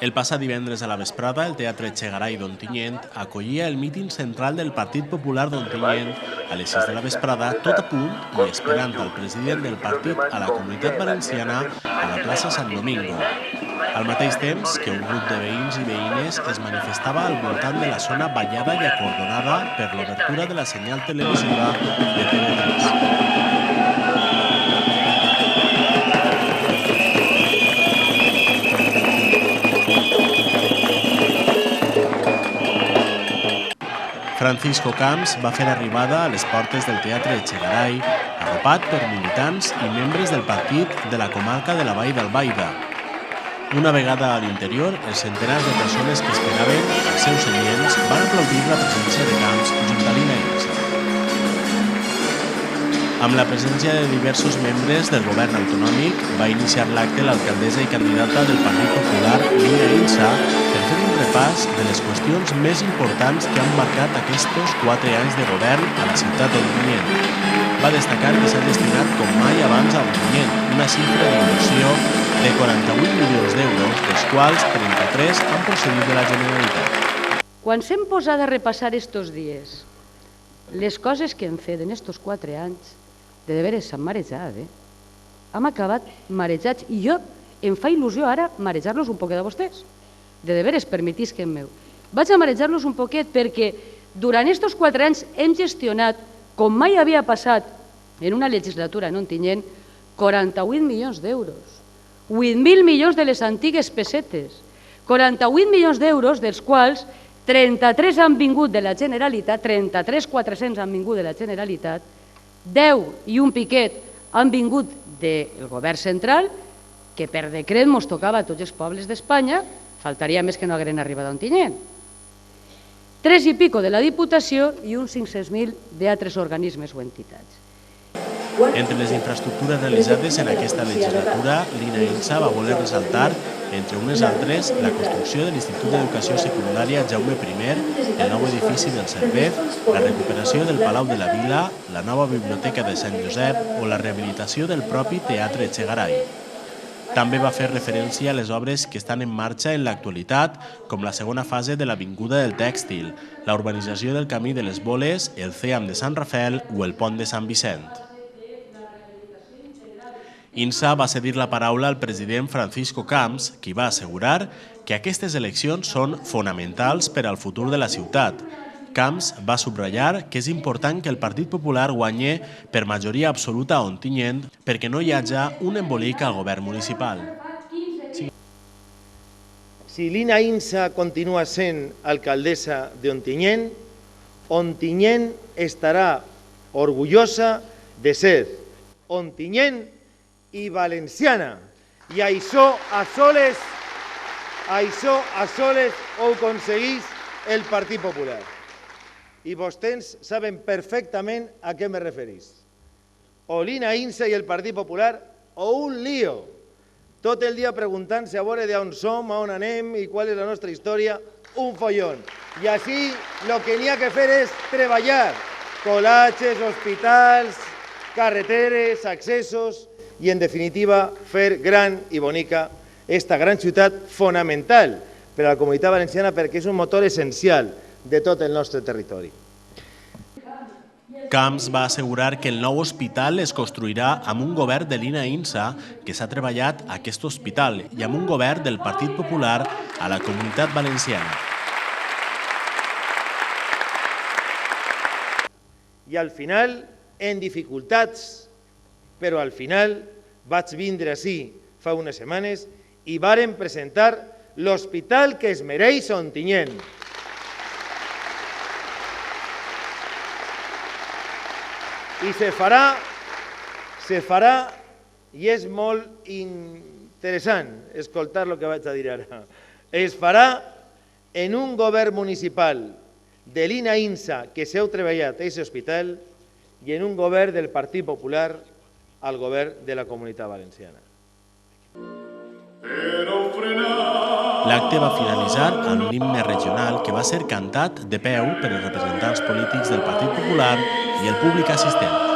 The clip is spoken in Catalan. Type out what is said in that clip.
El passat divendres a la vesprada, el Teatre Echegaray d'Ontinyent acollia el míting central del Partit Popular d'Ontinyent a les 6 de la vesprada, tot a punt i esperant el president del partit a la Comunitat Valenciana a la plaça Sant Domingo. Al mateix temps que un grup de veïns i veïnes es manifestava al voltant de la zona vallada i acordonada per l'obertura de la senyal televisiva de TV3. Francisco Camps va fer arribada a les portes del Teatre Echegaray, arropat per militants i membres del partit de la comarca de la Vall d'Albaida. Una vegada a l'interior, els centenars de persones que esperaven als seus seients van aplaudir la presència de Camps junt a Lina Insa. Amb la presència de diversos membres del govern autonòmic, va iniciar l'acte l'alcaldessa i candidata del Partit Popular, Lina Insa, per fer un repàs de les qüestions més importants que han marcat aquests 4 anys de govern a la ciutat d'Ontinyent. Va destacar que s'ha destinat com mai abans a Ontinyent una xifra d'inversió de 48 milions d'euros, dels quals 33 han procedit de la Generalitat. Quan s'hem posat a repassar estos dies les coses que hem fet en estos 4 anys, de veres s'han marejat, Hem acabat marejats i jo em fa il·lusió ara marejar-los un poquet a vostès. De veres, permetisquen meu. Vaig a marejar-los un poquet perquè durant estos 4 anys hem gestionat, com mai havia passat en una legislatura en Ontinyent, 48 milions d'euros. 8.000 milions de les antigues pessetes. 48 milions d'euros, dels quals 33 han vingut de la Generalitat, 33.400 han vingut de la Generalitat, 10 i un piquet han vingut del govern central, que per decret ens tocava a tots els pobles d'Espanya, faltaria més que no hagueren arribat a Ontinyent. 3 i pico de la Diputació i uns 500.000 d'altres organismes o entitats. Entre les infraestructures realitzades en aquesta legislatura, Lina Insa va voler ressaltar, entre unes altres, la construcció de l'Institut d'Educació Secundària Jaume I, el nou edifici del Cervet, la recuperació del Palau de la Vila, la nova biblioteca de Sant Josep o la rehabilitació del propi Teatre Echegaray. També va fer referència a les obres que estan en marxa en l'actualitat, com la segona fase de l'Avinguda del Tèxtil, la urbanització del Camí de les Boles, el CEAM de Sant Rafael o el Pont de Sant Vicent. Insa va cedir la paraula al president Francisco Camps, qui va assegurar que aquestes eleccions són fonamentals per al futur de la ciutat. Camps va subratllar que és important que el Partit Popular guanyi per majoria absoluta a Ontinyent perquè no hi hagi un embolic al govern municipal. Si Lina Insa continua sent alcaldessa d'Ontinyent, Ontinyent estarà orgullosa de ser Ontinyent i valenciana. I això a soles ho aconsegueix el Partit Popular. I vostès saben perfectament a què me referís. O Lina Insa i el Partit Popular o un lío. Tot el dia preguntant-se a veure d'on som, a on anem i qual és la nostra història, un follón. I així el que n'hi ha que fer és treballar. Colatges, hospitals, carreteres, accessos i, en definitiva, fer gran i bonica esta gran ciutat fonamental per a la Comunitat Valenciana perquè és un motor essencial de tot el nostre territori. Camps va assegurar que el nou hospital es construirà amb un govern de Lina Insa que s'ha treballat a aquest hospital i amb un govern del Partit Popular a la Comunitat Valenciana. I al final, en dificultats, però al final vaig vindre ací fa unes setmanes i varen presentar l'hospital que es mereix a Ontinyent. I se farà, i és molt interessant escoltar el que vaig a dir ara, es farà en un govern municipal de Lina Insa que s'heu treballat a aquest hospital i en un govern del Partit Popular al govern de la Comunitat Valenciana. L'acte va finalitzar amb un himne regional que va ser cantat de peu per els representants polítics del Partit Popular i el públic assistent.